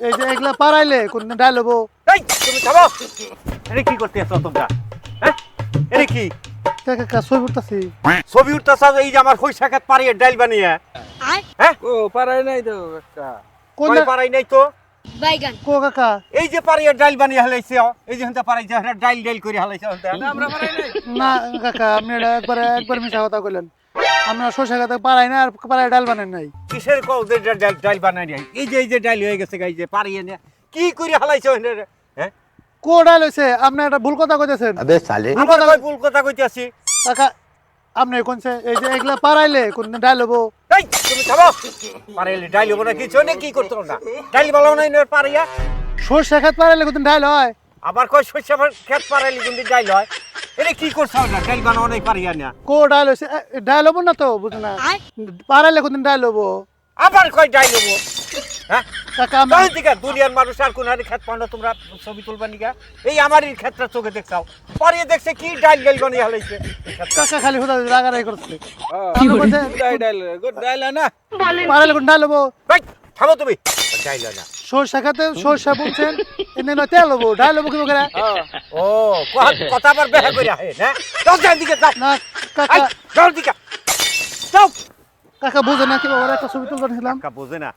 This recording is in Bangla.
এই যে এগুলা পারাইলে কোনদিন ডাইল হবো। এই তুমি থামো। এটা কি করতে আছো তোমরা? হ্যাঁ এটা কি কাকা ছবি উঠতাছি। ছবি উঠতেছ? এই যে আমার হই শাখাত পারিয়ে ডাইল বানিয়ে। হ্যাঁ ও পারাই নাই তো একটা। কোন কই পারাই নাই তো? বাইগান কো কাকা? এই যে পারিয়ে ডাইল বানিয়ে হালাইছে, এই যে হন্তা পারাই যে ডাইল ডাইল করে হালাইছে হন্তা। না আমরা পারাই নাই। না কাকা আপনি এটা একবার মিছা কথা কইলেন। আমরা শসা খাতে পারাই না আর পারাই ডাল বানাই নাই। কিসের কও যে ডাইল বানাই নাই? এই যে ডাইল হয়ে গেছে গাই যে পারিয়ে নে কি করে হালাইছে হন্তা? হ্যাঁ কো ডাল হইছে? আপনি এটা ভুল কথা কইতেছেন। अबे साले আমার কই ভুল কথা কইতাছি? কাকা আপনি কোনছে এই যে এগুলা পারাইলে কোনদিন ডাইল হবো। এই তুমি থামো। পারিয়ে ডাইল হবো না কিছু না, কি করতে না ডাইল বানাও নাই না পারিয়া। সরষে খাত পারাইলে কোনদিন ডাইল হয়? আবার কই শস্য ক্ষেত পারাইলে কিন্তু ডাইল হয়। এটা কি করছ না? ডাইল বানাও নাই পারিয়া না। কো ডাইল হইছে? ডাইল হবো না তো বুঝ না। পারাইলে কোনদিন ডাইল হবো। আবার কই ডাইল হবো? হ্যাঁ কাকা তাই আমরা দিকে দুনিয়ার মানুষ আর কোন হারে ক্ষেত পানো তোমরা ছবি তুলবা নিগা? এই আমারই ক্ষেতটা চোখে দেখছাও, পরে দেখছে কি ডাইল ডাইল বানিয়ে হালাইছে। কাকা খালি হুদা রাগারাগি করছে। কি আমরা বলছে, ডাই ডাইল গুড ডাইল না। পারাইলে কোন ডাইল হবো? ভাই থামো তুমি। ডাইল হয় না। সরষে খাতে সরষে বুনছেন এনে না তেল হবো, ডাইল হবো কি করে? ও কথা আবার বেহা করে আহে না? যাও যাও দিকে যাও। না কাকা এই যাও দিকে যাও। কাকা বুঝে না কি বাবা একটা ছবি তুলতে নিলাম। বোঝে না।